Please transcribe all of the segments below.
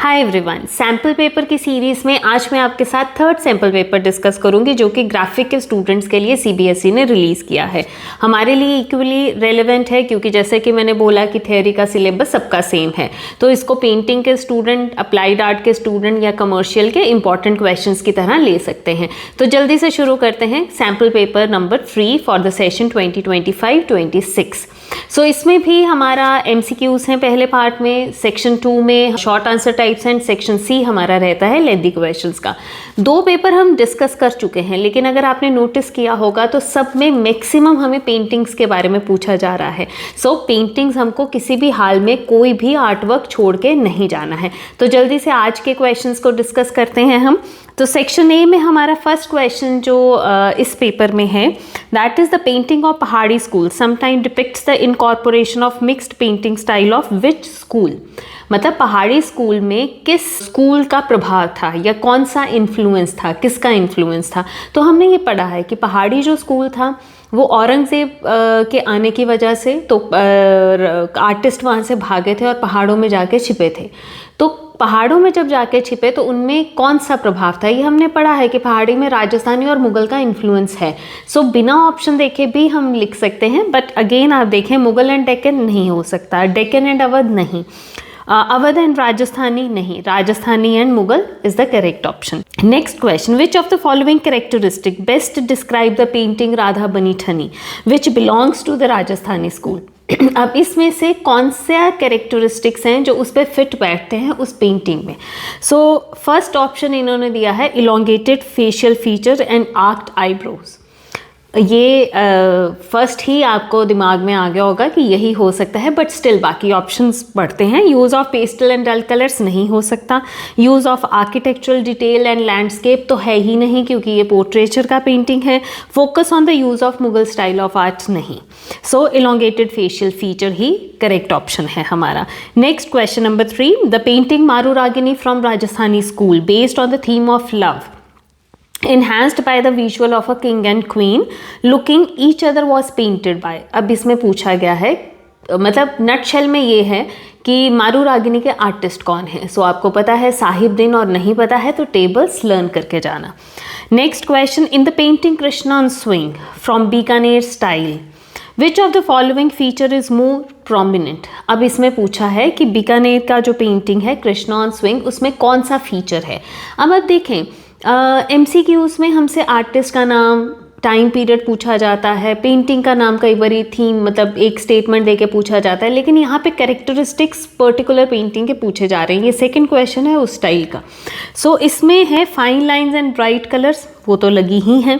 Hi everyone, sample paper की series में आज मैं आपके साथ थर्ड सैम्पल पेपर डिस्कस करूंगी जो कि ग्राफिक के स्टूडेंट्स के लिए सीबीएसई ने रिलीज़ किया है। हमारे लिए इक्वली रेलेवेंट है क्योंकि जैसे कि मैंने बोला कि थ्योरी का सिलेबस सबका सेम है, तो इसको पेंटिंग के स्टूडेंट, अप्लाइड आर्ट के स्टूडेंट या कमर्शियल के इंपॉर्टेंट क्वेश्चंस की तरह ले सकते हैं। तो जल्दी से शुरू करते हैं sample paper number 3 for the session 2025-26। सो इसमें भी हमारा MCQs हैं पहले पार्ट में, सेक्शन 2 में short answer types and section C हमारा रहता है लेंथी क्वेश्चंस का। 2 पेपर हम डिस्कस कर चुके हैं, लेकिन अगर आपने नोटिस किया होगा तो सब में मैक्सिमम हमें पेंटिंग्स के बारे में पूछा जा रहा है। सो पेंटिंग्स हमको किसी भी हाल में कोई भी आर्ट वर्क छोड़ के नहीं जाना है। तो जल्दी से आज के क्वेश्चंस को डिस्कस करते हैं हम। तो सेक्शन A में हमारा फर्स्ट क्वेश्चन जो इस पेपर में है, that is the painting of Pahari school sometime depicts the incorporation of mixed painting style of which school. मतलब पहाड़ी स्कूल में किस स्कूल का प्रभाव था या कौन सा इन्फ्लुएंस था, किसका इन्फ्लुएंस था। तो हमने ये पढ़ा है कि पहाड़ी जो स्कूल था वो औरंगजेब के आने की वजह से, तो आर्टिस्ट वहाँ से भागे थे और पहाड़ों में जाके छिपे थे। तो पहाड़ों में जब जाके छिपे तो उनमें कौन सा प्रभाव था, ये हमने पढ़ा है कि पहाड़ी में राजस्थानी और मुगल का इन्फ्लुएंस है। सो बिना ऑप्शन देखे भी हम लिख सकते हैं, बट अगेन आप देखें मुगल एंड डेक्कन नहीं हो सकता, डेक्कन एंड अवध नहीं, अवध एंड राजस्थानी नहीं, Rajasthani and Mughal is the correct option. Next question, which of the following characteristic best describe the painting Radha Bani Thani which belongs to the Rajasthani school. अब इसमें से कौन सा कैरेक्टरिस्टिक्स हैं जो उस पर फिट बैठते हैं उस पेंटिंग में। सो फर्स्ट ऑप्शन इन्होंने दिया है elongated facial feature and arched eyebrows. ये फर्स्ट ही आपको दिमाग में आ गया होगा कि यही हो सकता है, बट स्टिल बाकी ऑप्शंस बढ़ते हैं। Use of pastel and dull colours नहीं हो सकता। Use of architectural detail and landscape तो है ही नहीं क्योंकि ये पोर्ट्रेचर का पेंटिंग है। Focus on the use of Mughal style of art नहीं। सो इलोंगेटेड फेशियल फीचर ही करेक्ट ऑप्शन है हमारा। Next question number 3, the painting Maru Ragini from Rajasthani school based on the theme of love enhanced by the visual of a king and queen looking each other was painted by। अब इसमें पूछा गया है, मतलब nutshell में ये है कि मारू रागिनी के आर्टिस्ट कौन है। सो आपको पता है साहिबदीन, और नहीं पता है तो टेबल्स लर्न करके जाना। Next question, in the painting Krishna on swing from Bikaner style which of the following feature is more prominent. अब इसमें पूछा है कि बीकानेर का जो पेंटिंग है कृष्णा ऑन स्विंग, उसमें कौन सा फीचर है। अब आप देखें MCQs में हमसे आर्टिस्ट का नाम, टाइम पीरियड पूछा जाता है, पेंटिंग का नाम कई बार थीम, मतलब एक स्टेटमेंट देके पूछा जाता है, लेकिन यहाँ पे कैरेक्टरिस्टिक्स पर्टिकुलर पेंटिंग के पूछे जा रहे हैं। ये सेकंड क्वेश्चन है उस स्टाइल का। सो इसमें है fine lines and bright colours, वो तो लगी ही हैं।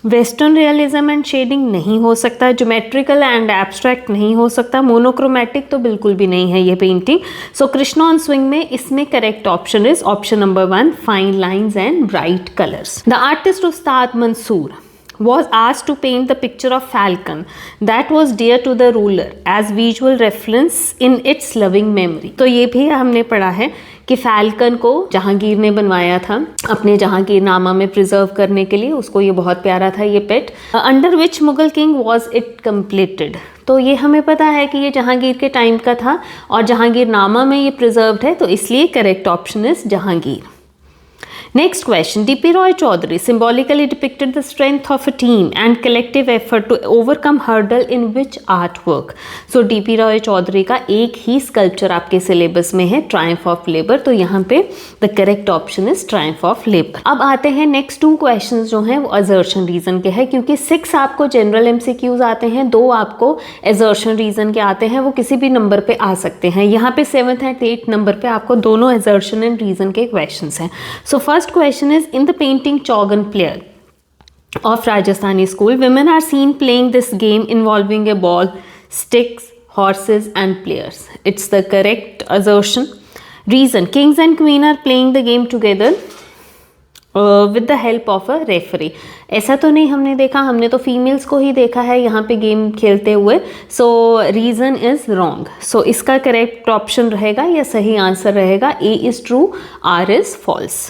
वेस्टर्न रियलिज्म एंड शेडिंग नहीं हो सकता, ज्योमेट्रिकल एंड एब्स्ट्रैक्ट नहीं हो सकता, मोनोक्रोमैटिक तो बिल्कुल भी नहीं है ये painting. So Krishna on swing में इसमें correct option is option number 1, fine lines and bright colours. The artist Ustad Mansoor was asked to paint the picture of falcon that was dear to the ruler as visual reference in its loving memory। तो ये भी हमने पढ़ा है कि falcon को जहांगीर ने बनवाया था अपने जहांगीरनामा में प्रिजर्व करने के लिए, उसको ये बहुत प्यारा था ये पेट। Under which Mughal king was it completed. तो ये हमें पता है कि ये जहांगीर के टाइम का था और जहांगीरनामा में ये प्रिजर्व्ड है, तो इसलिए correct option is Jahangir. Next question, D.P. Roy Chaudhary symbolically depicted the strength of a team and collective effort to overcome hurdle in which artwork। So D.P. Roy Chaudhary का एक ही स्कल्पचर आपके सिलेबस में है, Triumph of labour. तो यहाँ पे the correct option is Triumph of labour. अब आते हैं नेक्स्ट 2 क्वेश्चंस जो हैं वो असर्शन रीजन के हैं, क्योंकि 6 आपको जनरल MCQs आते हैं, 2 आपको असर्शन रीजन के आते हैं, वो किसी भी नंबर पे आ सकते हैं। यहाँ पे 7th एंड 8th नंबर पे आपको दोनों असर्शन एंड रीजन के क्वेश्चंस हैं। सो First question is, in the painting Chaugan player of Rajasthani school, women are seen playing this game involving a ball, sticks, horses and players. It's the correct assertion. Reason, kings and queen are playing the game together with the help of a referee। ऐसा तो नहीं हमने देखा, हमने तो females को ही देखा है यहाँ पे गेम खेलते हुए। So reason is wrong. So इसका करेक्ट ऑप्शन रहेगा या सही आंसर रहेगा A is true, R is false.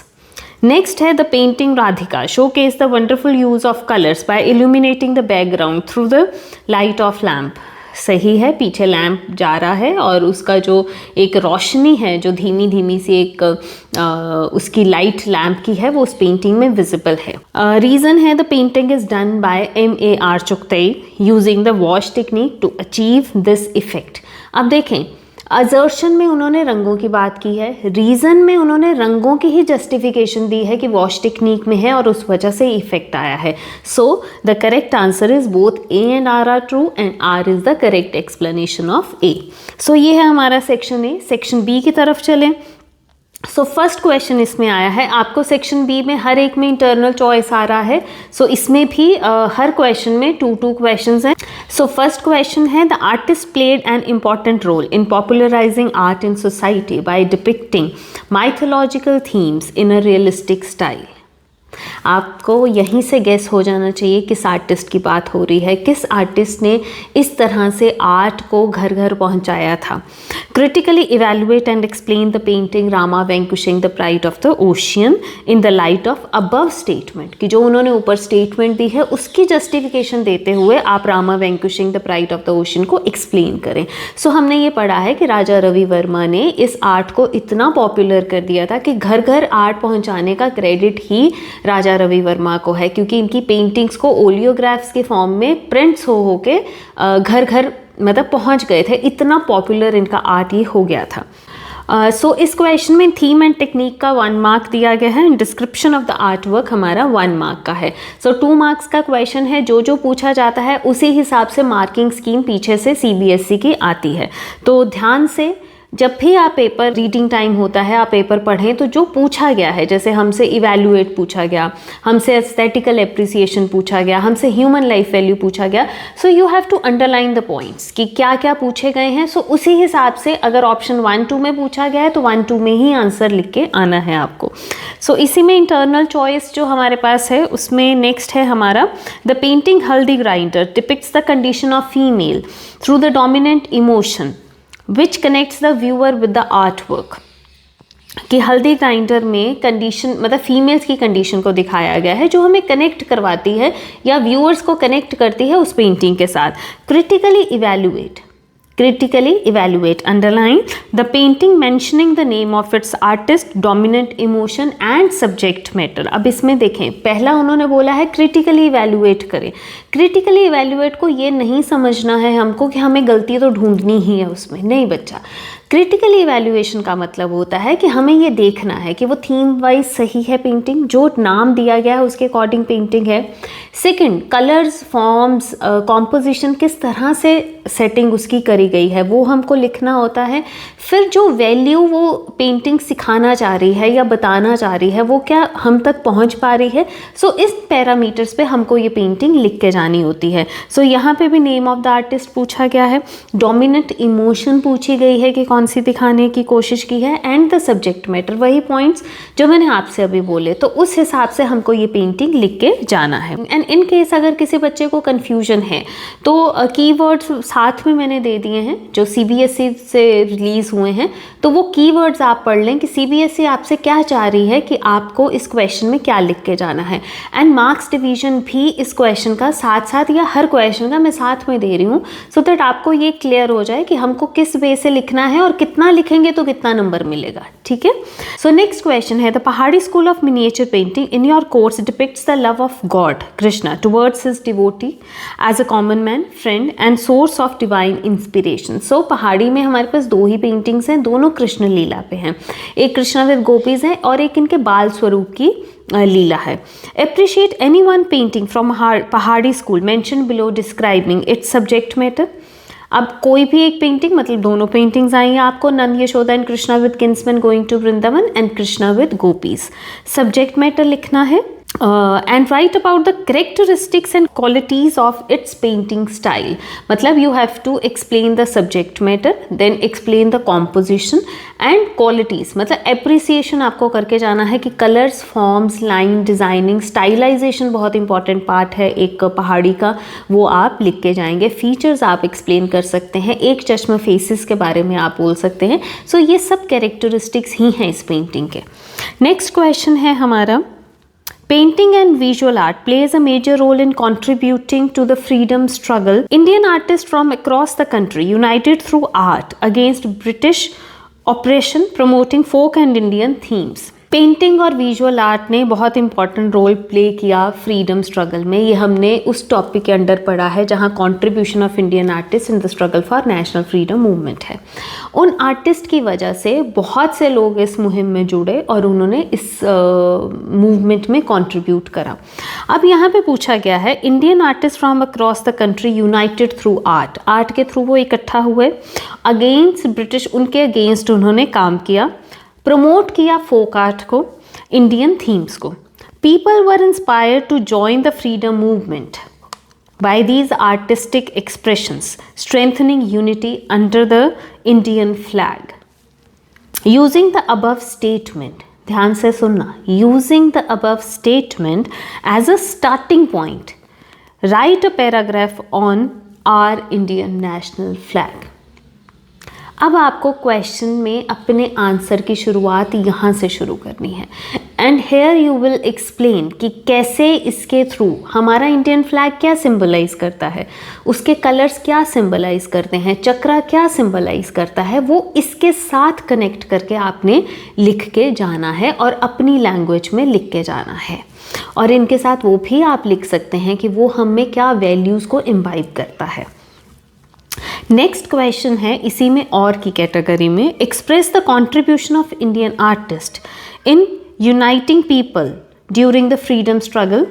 Next है the painting Radhika showcase the wonderful use of colours by illuminating the background through the light of lamp. सही है, पीछे lamp जा रहा है और उसका जो एक रोशनी है जो धीमी धीमी सी एक उसकी लाइट लैंप की है वो उस पेंटिंग में विजिबल है। रीज़न है the painting is done by M.A.R. Chughtai using the wash technique to achieve this effect. अब देखें, असर्शन में उन्होंने रंगों की बात की है, रीज़न में उन्होंने रंगों की ही जस्टिफिकेशन दी है कि वॉश टेक्निक में है और उस वजह से इफेक्ट आया है। So the correct answer is both A and R are true and R is the correct explanation of A। So ये है हमारा सेक्शन A। सेक्शन B की तरफ चलें। सो फर्स्ट क्वेश्चन इसमें आया है, आपको सेक्शन बी में हर एक में इंटरनल चॉइस आ रहा है। सो इसमें भी हर क्वेश्चन में 2 क्वेश्चंस हैं। सो फर्स्ट क्वेश्चन है, the artist played an important role in popularising art in society by depicting mythological themes in a realistic style. आपको यहीं से गेस हो जाना चाहिए किस आर्टिस्ट की बात हो रही है, किस आर्टिस्ट ने इस तरह से आर्ट को घर घर पहुंचाया था। Critically evaluate and explain the painting Rama vanquishing the pride of the ocean in the light of above statement, कि जो उन्होंने ऊपर स्टेटमेंट दी है उसकी जस्टिफिकेशन देते हुए आप Rama vanquishing the pride of the ocean को एक्सप्लेन करें। सो हमने ये पढ़ा है कि राजा रवि वर्मा ने इस आर्ट को इतना पॉपुलर कर दिया था कि घर घर आर्ट पहुंचाने का क्रेडिट ही राजा रवि वर्मा को है, क्योंकि इनकी पेंटिंग्स को ओलियोग्राफ्स के फॉर्म में प्रिंट्स हो के घर घर मतलब पहुंच गए थे, इतना पॉपुलर इनका आर्ट ये हो गया था। सो इस क्वेश्चन में थीम एंड टेक्निक का 1 मार्क दिया गया है, description of the art work हमारा 1 मार्क का है। सो 2 मार्क्स का क्वेश्चन है, जो जो पूछा जाता है उसी हिसाब से मार्किंग स्कीम पीछे से CBSE की आती है। तो ध्यान से जब भी आप पेपर रीडिंग टाइम होता है आप पेपर पढ़ें तो जो पूछा गया है, जैसे हमसे इवैल्यूएट पूछा गया, हमसे एस्थेटिकल एप्रिसिएशन पूछा गया, हमसे ह्यूमन लाइफ वैल्यू पूछा गया, so you have to underline the points कि क्या क्या पूछे गए हैं। सो उसी हिसाब से अगर ऑप्शन 1, 2 में पूछा गया है तो 1, 2 में ही आंसर लिख के आना है आपको। सो इसी में इंटरनल चॉइस जो हमारे पास है उसमें नेक्स्ट है हमारा, द पेंटिंग हल्दी grinder depicts the condition of female through the dominant emotion which connects the viewer with the artwork। कि हल्दी ग्राइंडर में कंडीशन मतलब फीमेल्स की कंडीशन को दिखाया गया है जो हमें कनेक्ट करवाती है या व्यूअर्स को कनेक्ट करती है उस पेंटिंग के साथ। Critically evaluate underline the painting mentioning the name of its artist, dominant emotion and subject matter. अब इसमें देखें, पहला उन्होंने बोला है क्रिटिकली इवेल्युएट करें। क्रिटिकली इवेल्युएट को ये नहीं समझना है हमको कि हमें गलती तो ढूंढनी ही है उसमें, नहीं बच्चा। क्रिटिकली इवैल्यूएशन का मतलब होता है कि हमें ये देखना है कि वो थीम वाइज सही है पेंटिंग, जो नाम दिया गया है उसके अकॉर्डिंग पेंटिंग है। सेकंड, कलर्स, फॉर्म्स, कॉम्पोजिशन किस तरह से सेटिंग उसकी करी गई है वो हमको लिखना होता है। फिर जो वैल्यू वो पेंटिंग सिखाना चाह रही है या बताना चाह रही है वो क्या हम तक पहुंच पा रही है। सो इस पैरामीटर्स पे हमको ये पेंटिंग लिख के जानी होती है। सो यहाँ पे भी नेम ऑफ द आर्टिस्ट पूछा गया है, डोमिनेंट इमोशन पूछी गई है कि कौन सी दिखाने की कोशिश की है, एंड द सब्जेक्ट मैटर, वही पॉइंट्स जो मैंने आपसे अभी बोले। तो उस हिसाब से हमको ये पेंटिंग लिख के जाना है। एंड इन केस अगर किसी बच्चे को कन्फ्यूजन है तो कीवर्ड्स साथ में मैंने दे दिए हैं जो CBSE से रिलीज़ हुए हैं, तो वो कीवर्ड्स आप पढ़ लें कि CBSE आपसे क्या चाह रही है कि आपको इस क्वेश्चन में क्या लिख के जाना है। एंड मार्क्स डिवीजन भी इस क्वेश्चन का साथ साथ या हर क्वेश्चन का मैं साथ में दे रही हूँ सो दैट आपको ये क्लियर हो जाए कि हमको किस वे से लिखना है और कितना लिखेंगे तो कितना नंबर मिलेगा। ठीक है। सो नेक्स्ट क्वेश्चन है, the Pahari school of miniature painting in your course depicts the love of god Krishna towards his devotee as a common man, friend and source of divine inspiration. So Pahari में हमारे पास 2 ही paintings हैं, दोनों कृष्ण लीला पे हैं। एक Krishna with gopis है और एक इनके बाल स्वरूप की लीला है। Appreciate any one painting from Pahari school mention below describing its subject matter. अब कोई भी एक पेंटिंग, मतलब दोनों पेंटिंग्स आई हैं आपको, Nand Yashoda and Krishna with kinsmen going to Vrindavan and Krishna with gopis. Subject matter लिखना है and write about the characteristics and qualities of its painting style। मतलब you have to explain the subject matter, then explain the composition and qualities। मतलब appreciation आपको करके जाना है कि colors, forms, line, designing, stylization बहुत important part है एक पहाड़ी का, वो आप लिख के जाएंगे। features आप explain कर सकते हैं, एक चश्मा faces के बारे में आप बोल सकते हैं। so ये सब characteristics ही हैं इस painting के। next question है हमारा, Painting and visual art plays a major role in contributing to the freedom struggle. Indian artists from across the country united through art against British oppression, promoting folk and Indian themes. Painting और visual art ने बहुत important role play किया freedom struggle में। ये हमने उस topic के under पढ़ा है जहाँ contribution of Indian artist in the struggle for national freedom movement है। उन आर्टिस्ट की वजह से बहुत से लोग इस मुहिम में जुड़े और उन्होंने इस मूवमेंट में कंट्रीब्यूट करा। अब यहाँ पे पूछा गया है Indian artist from across the country United through art. Art के थ्रू वो इकट्ठा हुए, अगेंस्ट ब्रिटिश, उनके अगेंस्ट उन्होंने काम किया, प्रमोट किया फोक आर्ट को, इंडियन थीम्स को। People were inspired to join the freedom movement by these artistic expressions, strengthening unity under the Indian flag. Using the above statement, ध्यान से सुनना, using the above statement as a starting point, write a paragraph on our Indian national flag. अब आपको question में अपने answer की शुरुआत यहाँ से शुरू करनी है and here you will explain कि कैसे इसके थ्रू हमारा इंडियन फ्लैग क्या सिंबलाइज करता है, उसके कलर्स क्या सिंबलाइज करते हैं, चक्रा क्या सिंबलाइज करता है, वो इसके साथ कनेक्ट करके आपने लिख के जाना है और अपनी लैंग्वेज में लिख के जाना है। और इनके साथ वो भी आप लिख सकते हैं कि वो हम में क्या वैल्यूज़ को इम्बाइब करता है। नेक्स्ट क्वेश्चन है इसी में और की कैटेगरी में, express the contribution of Indian artist in uniting people during the freedom struggle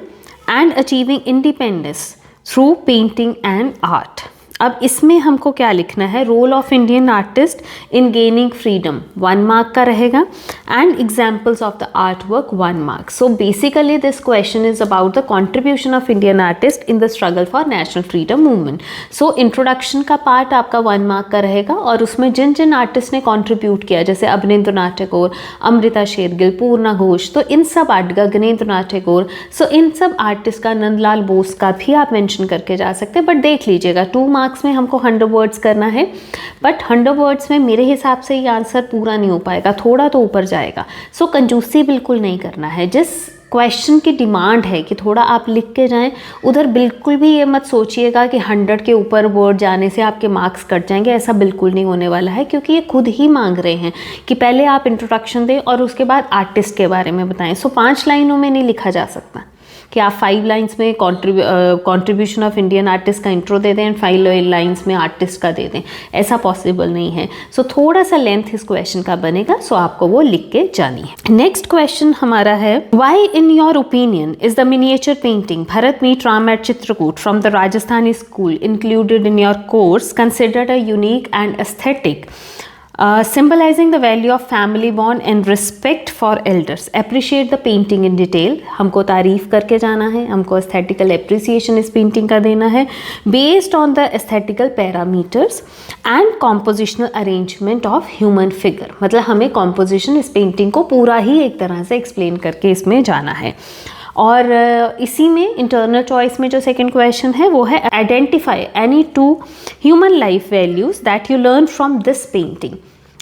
and achieving independence through painting and art. अब इसमें हमको क्या लिखना है, role of Indian artist in gaining freedom 1 mark का रहेगा and examples of the art work 1 mark. So basically this question is about the contribution of Indian artist in the struggle for national freedom movement. So introduction का part आपका 1 mark का रहेगा और उसमें जिन जिन artist ने contribute किया, जैसे अवनींद्रनाथ टैगोर, अमृता शेरगिल, पूर्णा घोष, तो इन सब गगनेंद्रनाथ टैगोर, सो इन सब आर्टिस्ट का, नंदलाल बोस का भी आप मेंशन करके जा सकते हैं। बट देख लीजिएगा 2 मार्क्स में हमको 100 वर्ड्स करना है, बट 100 वर्ड्स में मेरे हिसाब से ये आंसर पूरा नहीं हो पाएगा, थोड़ा तो ऊपर जाएगा। सो कंजूसी बिल्कुल नहीं करना है। जिस क्वेश्चन की डिमांड है कि थोड़ा आप लिख के जाएं, उधर बिल्कुल भी ये मत सोचिएगा कि 100 के ऊपर वर्ड जाने से आपके मार्क्स कट जाएंगे। ऐसा बिल्कुल नहीं होने वाला है, क्योंकि ये खुद ही मांग रहे हैं कि पहले आप इंट्रोडक्शन दें और उसके बाद आर्टिस्ट के बारे में बताएं। सो 5 लाइनों में नहीं लिखा जा सकता कि आप 5 लाइन्स में कंट्रीब्यूशन ऑफ इंडियन आर्टिस्ट का इंट्रो दे दें एंड 5 लाइन्स में आर्टिस्ट का दे दें, ऐसा पॉसिबल नहीं है। सो थोड़ा सा लेंथ इस क्वेश्चन का बनेगा, सो आपको वो लिख के जानी है। नेक्स्ट क्वेश्चन हमारा है, why in your opinion is the miniature painting Bharat meet Ram at Chitrakoot from the Rajasthani school included in your course considered a unique and aesthetic symbolizing the value of family bond and respect for elders? Appreciate the painting in detail. हमको तारीफ करके जाना है, हमको aesthetical appreciation इस painting का देना है based on the aesthetical parameters and compositional arrangement of human figure। मतलब हमें composition इस पेंटिंग को पूरा ही एक तरह से explain करके इसमें जाना है। और इसी में इंटरनल चॉइस में जो सेकंड क्वेश्चन है वो है, identify any 2 human life values that you learn from this painting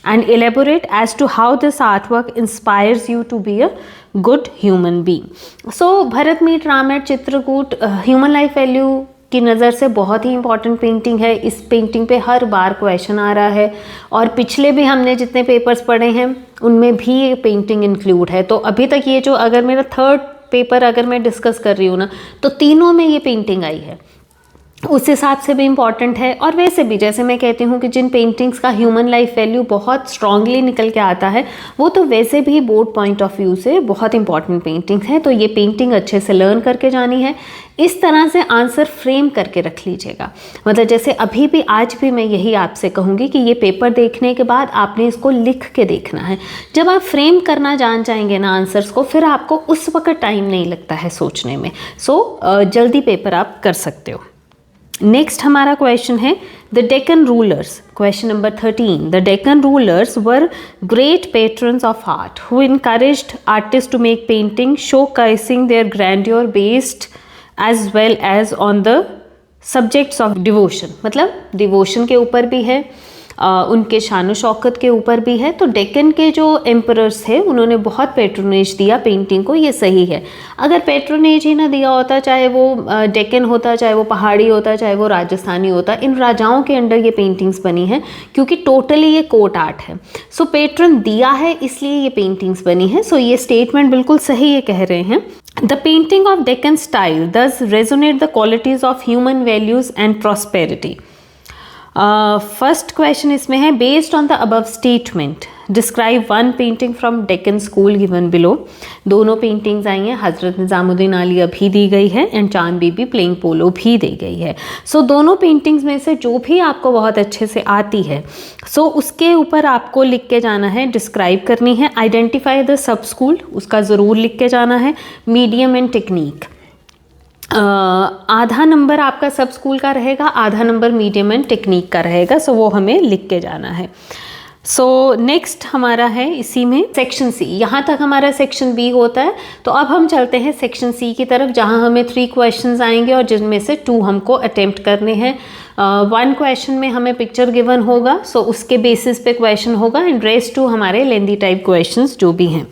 and elaborate as to how this artwork inspires you to be a good human being. So Bharat meet Ram at Chitrakoot human life value की नज़र से बहुत ही important painting है। इस painting पे हर बार question आ रहा है और पिछले भी हमने जितने पेपर्स पढ़े हैं उनमें भी ये पेंटिंग इंक्लूड है। तो अभी तक ये जो अगर मेरा 3rd पेपर अगर मैं डिस्कस कर रही हूँ ना, तो तीनों में ये पेंटिंग आई है, उस हिसाब से भी इम्पॉर्टेंट है। और वैसे भी जैसे मैं कहती हूँ कि जिन पेंटिंग्स का ह्यूमन लाइफ वैल्यू बहुत स्ट्रांगली निकल के आता है, वो तो वैसे भी बोर्ड पॉइंट ऑफ व्यू से बहुत इंपॉर्टेंट पेंटिंग है। तो ये पेंटिंग अच्छे से लर्न करके जानी है। इस तरह से आंसर फ्रेम करके रख लीजिएगा। मतलब जैसे अभी भी आज भी मैं यही आपसे कहूँगी कि ये पेपर देखने के बाद आपने इसको लिख के देखना है। जब आप फ्रेम करना जान जाएंगे ना आंसर्स को, फिर आपको उस वक्त टाइम नहीं लगता है सोचने में। सो जल्दी पेपर आप कर सकते हो। नेक्स्ट हमारा क्वेश्चन है, the Deccan rulers, question number 13, the Deccan rulers were great patrons of art who encouraged artist to make painting showcasing their grandeur based as well as on the subjects of devotion. मतलब devotion के ऊपर भी है उनके शान शौकत के ऊपर भी है। तो डेक्कन के जो एम्परर्स थे उन्होंने बहुत पैट्रोनेज दिया पेंटिंग को, ये सही है। अगर पैट्रोनेज ही ना दिया होता, चाहे वो डेक्कन होता, चाहे वो पहाड़ी होता, चाहे वो राजस्थानी होता, इन राजाओं के अंडर ये पेंटिंग्स बनी हैं, क्योंकि टोटली ये कोर्ट आर्ट है। सो पेट्रन दिया है इसलिए ये पेंटिंग्स बनी है। सो ये स्टेटमेंट बिल्कुल सही ये कह रहे हैं। The painting of Deccan style thus resonate the qualities of human values and prosperity. First question इसमें है, based on the above statement describe one painting from Deccan school given below. दोनों पेंटिंग्स आई हैं, हजरत निजामुद्दीन आलिया भी दी गई है एंड चांद बीबी प्लेइंग पोलो भी दी गई है। सो दोनों पेंटिंग्स में से जो भी आपको बहुत अच्छे से आती है, सो उसके ऊपर आपको लिख के जाना है, डिस्क्राइब करनी है। आइडेंटिफाई द सब स्कूल, उसका ज़रूर लिख के जाना है। मीडियम एंड टेक्निक, आधा नंबर आपका सब स्कूल का रहेगा, आधा नंबर मीडियम एंड टेक्निक का रहेगा। सो वो हमें लिख के जाना है। सो नेक्स्ट हमारा है इसी में सेक्शन सी। यहाँ तक हमारा सेक्शन बी होता है। तो अब हम चलते हैं सेक्शन सी की तरफ, जहाँ हमें 3 क्वेश्चंस आएंगे और जिनमें से 2 हमको अटेम्प्ट करने हैं। 1 क्वेश्चन में हमें पिक्चर गिवन होगा, सो उसके बेसिस पे क्वेश्चन होगा, एंड रेस्ट 2 हमारे लेंदी टाइप क्वेश्चंस जो भी हैं।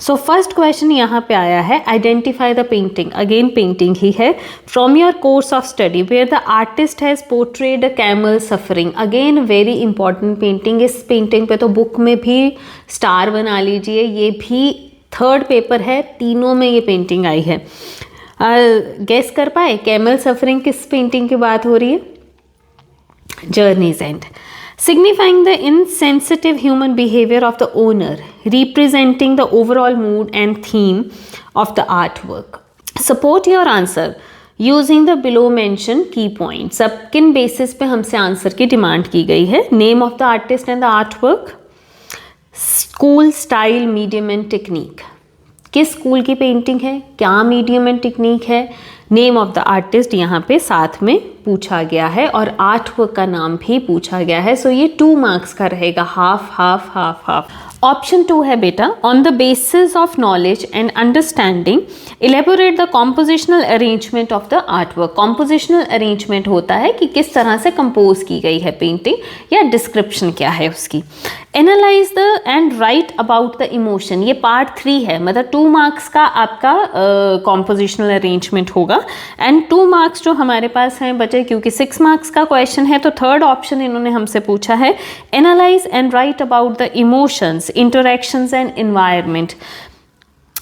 सो फर्स्ट क्वेश्चन यहाँ पे आया है, identify the painting. Again painting ही है। From your course of study where the artist has portrayed a camel suffering. Again very important painting. इस पेंटिंग पे तो बुक में भी स्टार बना लीजिए, ये भी 3rd पेपर है, तीनों में ये पेंटिंग आई है। गेस कर पाए कैमल सफरिंग किस पेंटिंग की बात हो रही है? Journeys and. Signifying the insensitive human behavior of the owner, representing the overall mood and theme of the artwork. Support your answer using the below mentioned key points. अब किन basis पे हमसे आंसर की डिमांड की गई है? Name of the artist and the artwork, school, style, medium and technique. किस school की पेंटिंग है, क्या मीडियम एंड टेक्निक है, नेम ऑफ द आर्टिस्ट यहाँ पे साथ में पूछा गया है और आर्टवर्क का नाम भी पूछा गया है। सो ये 2 मार्क्स का रहेगा, half half half half. Option 2 है बेटा, on the basis of knowledge and understanding elaborate the compositional arrangement of the artwork. Compositional arrangement होता है कि किस तरह से कंपोज की गई है पेंटिंग, या डिस्क्रिप्शन क्या है उसकी। Analyse the end right about the emotion, ये पार्ट 3 है, मतलब 2 मार्क्स का आपका कॉम्पोजिशनल अरेंजमेंट होगा। एंड 2 मार्क्स जो हमारे पास हैं बचे, क्योंकि 6 मार्क्स का क्वेश्चन है, तो 3rd ऑप्शन इन्होंने हमसे पूछा है, analyse and right about the emotions, interactions and environment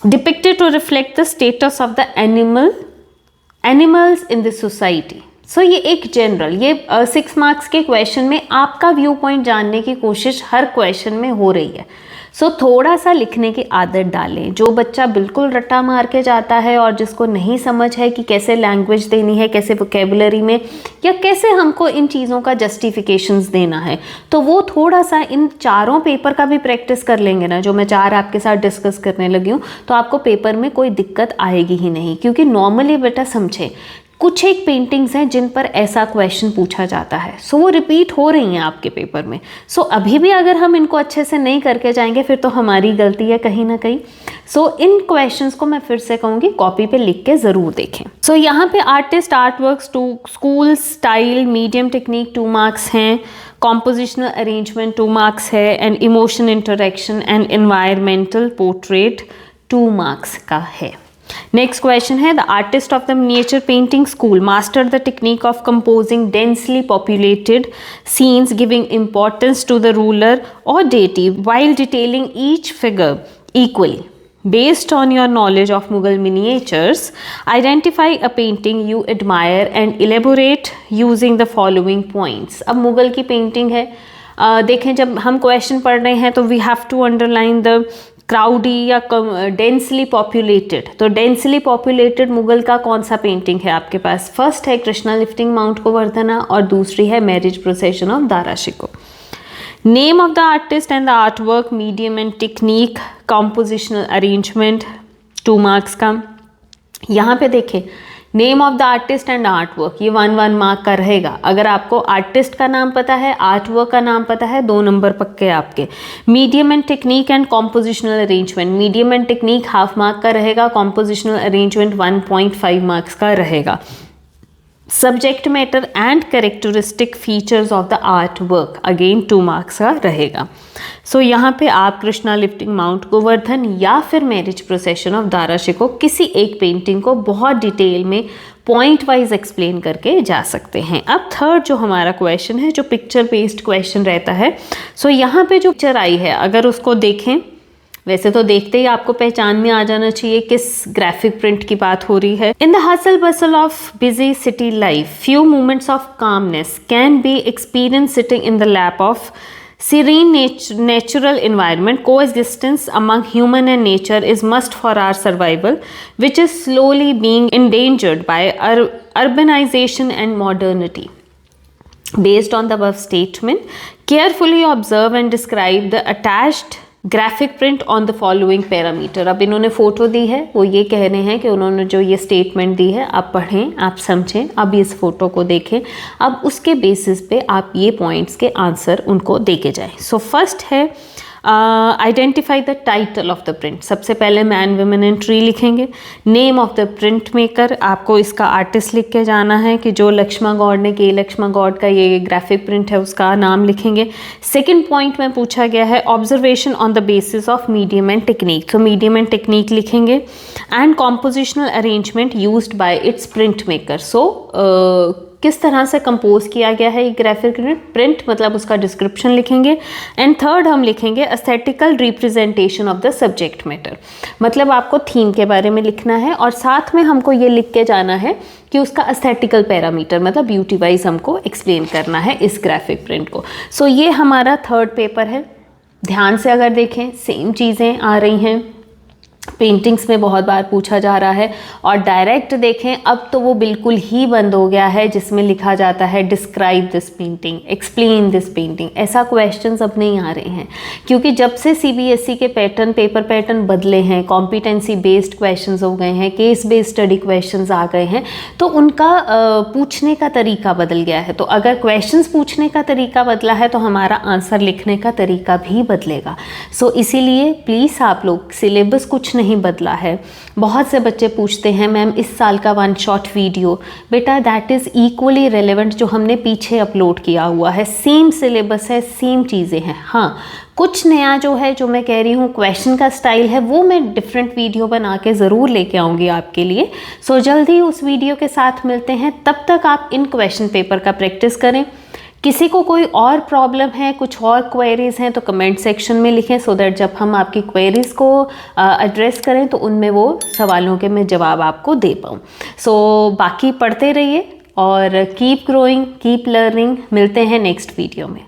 depicted to reflect the status of the animals in the society. सो ये एक जनरल, ये 6 मार्क्स के क्वेश्चन में आपका व्यू पॉइंट जानने की कोशिश हर क्वेश्चन में हो रही है। सो थोड़ा सा लिखने की आदत डालें। जो बच्चा बिल्कुल रट्टा मार के जाता है और जिसको नहीं समझ है कि कैसे लैंग्वेज देनी है, कैसे वोकेबुलरी में, या कैसे हमको इन चीज़ों का जस्टिफिकेशंस देना है, तो वो थोड़ा सा इन 4 पेपर का भी प्रैक्टिस कर लेंगे ना, जो मैं 4 आपके साथ डिस्कस करने लगी हूँ, तो आपको पेपर में कोई दिक्कत आएगी ही नहीं। क्योंकि नॉर्मली बेटा समझे, कुछ एक पेंटिंग्स हैं जिन पर ऐसा क्वेश्चन पूछा जाता है, सो वो रिपीट हो रही हैं आपके पेपर में। सो अभी भी अगर हम इनको अच्छे से नहीं करके जाएंगे फिर तो हमारी गलती है कहीं ना कहीं। सो इन क्वेश्चंस को मैं फिर से कहूँगी कॉपी पे लिख के ज़रूर देखें। सो यहाँ पे artist, artworks 2, school, style, medium, technique 2 marks हैं, कॉम्पोजिशनल अरेंजमेंट 2 मार्क्स है, and emotion, interaction and environmental portrait 2 marks का है। नेक्स्ट क्वेश्चन है, the artist of the miniature painting school master the technique of composing densely populated scenes giving importance to the ruler और deity while detailing each figure equally. Based on your knowledge of Mughal miniatures, identify a painting you admire and elaborate using the following points. अब मुगल की painting है, देखें जब हम question पढ़ रहे हैं तो we have to underline the crowdy या डेंसली पॉपुलेटेड। तो डेंसली पॉपुलेटेड मुगल का कौन सा पेंटिंग है आपके पास? फर्स्ट है कृष्णा लिफ्टिंग माउंट गोवर्धना और दूसरी है marriage procession of Dara Shikoh. Name of the artist and the art work, medium and technique, compositional arrangement 2 marks का। यहाँ पे देखें name of the artist and art work, ये 1 मार्क का रहेगा। अगर आपको आर्टिस्ट का नाम पता है, आर्ट वर्क का नाम पता है, 2 नंबर पक्के आपके। Medium and technique and compositional arrangement, medium and technique half mark का रहेगा, कॉम्पोजिशनल अरेंजमेंट 1.5 मार्क्स का रहेगा। Subject matter and characteristic features of the art work, again 2 marks का रहेगा। सो यहाँ पे आप कृष्णा लिफ्टिंग माउंट गोवर्धन या फिर marriage procession of Dara Shikoh किसी एक पेंटिंग को बहुत डिटेल में पॉइंट वाइज एक्सप्लेन करके जा सकते हैं। अब थर्ड जो हमारा क्वेश्चन है, जो पिक्चर बेस्ड क्वेश्चन रहता है, सो यहाँ पे जो पिक्चर आई है अगर उसको देखें, वैसे तो देखते ही आपको पहचान में आ जाना चाहिए किस ग्राफिक प्रिंट की बात हो रही है। In the hustle bustle of busy city life few moments of calmness can be experience sitting in the lap of serene natural environment. Coexistence among human and nature is must for our survival, which is slowly being endangered by urbanization and modernity. Based on the above statement, carefully observe and describe the attached graphic print on the following parameter. अब इन्होंने photo दी है, वो ये कह रहे हैं कि उन्होंने जो ये स्टेटमेंट दी है आप पढ़ें, आप समझें, अब इस फोटो को देखें, अब उसके बेसिस पे आप ये पॉइंट्स के आंसर उनको दे के जाएं। सो फर्स्ट है identify the title of the print. सबसे पहले मैन वुमेन एंड ट्री लिखेंगे। Name of the print maker, आपको इसका आर्टिस्ट लिख के जाना है कि जो लक्ष्मा गौड़ ने, के लक्ष्मा गौड़ का ये ग्राफिक प्रिंट है उसका नाम लिखेंगे। सेकंड पॉइंट में पूछा गया है observation on the basis of medium and technique, तो मीडियम एंड टेक्निक लिखेंगे। And compositional arrangement used by its print maker, so किस तरह से कंपोज किया गया है ये ग्राफिक प्रिंट, मतलब उसका डिस्क्रिप्शन लिखेंगे। एंड थर्ड हम लिखेंगे aesthetical representation of the subject matter, मतलब आपको थीम के बारे में लिखना है और साथ में हमको ये लिख के जाना है कि उसका एस्थेटिकल पैरामीटर मतलब ब्यूटी वाइज हमको एक्सप्लेन करना है इस ग्राफिक प्रिंट को। सो ये हमारा थर्ड पेपर है। ध्यान से अगर देखें सेम चीज़ें आ रही हैं, पेंटिंग्स में बहुत बार पूछा जा रहा है, और डायरेक्ट देखें अब तो वो बिल्कुल ही बंद हो गया है जिसमें लिखा जाता है describe this painting, explain this painting, ऐसा क्वेश्चंस अब नहीं आ रहे हैं क्योंकि जब से सीबीएसई के पैटर्न, पेपर पैटर्न बदले हैं, कॉम्पिटेंसी बेस्ड क्वेश्चंस हो गए हैं, केस बेस्ड स्टडी क्वेश्चंस आ गए हैं, तो उनका पूछने का तरीका बदल गया है। तो अगर क्वेश्चंस पूछने का तरीका बदला है तो हमारा आंसर लिखने का तरीका भी बदलेगा। सो इसीलिए प्लीज़ आप लोग, सिलेबस कुछ नहीं बदला है। बहुत से बच्चे पूछते हैं मैम इस साल का 1 शॉट वीडियो, बेटा दैट इज़ इक्वली रेलेवेंट जो हमने पीछे अपलोड किया हुआ है, सेम सिलेबस है, सेम चीज़ें हैं। हाँ, कुछ नया जो है, जो मैं कह रही हूँ क्वेश्चन का स्टाइल है, वो मैं डिफरेंट वीडियो बना के ज़रूर लेके आऊँगी आपके लिए। सो जल्दी उस वीडियो के साथ मिलते हैं, तब तक आप इन क्वेश्चन पेपर का प्रैक्टिस करें। किसी को कोई और प्रॉब्लम है, कुछ और क्वेरीज़ हैं तो कमेंट सेक्शन में लिखें, सो दैट जब हम आपकी क्वेरीज़ को एड्रेस करें तो उनमें वो सवालों के मैं जवाब आपको दे पाऊँ। सो बाकी पढ़ते रहिए और कीप ग्रोइंग, कीप लर्निंग। मिलते हैं नेक्स्ट वीडियो में।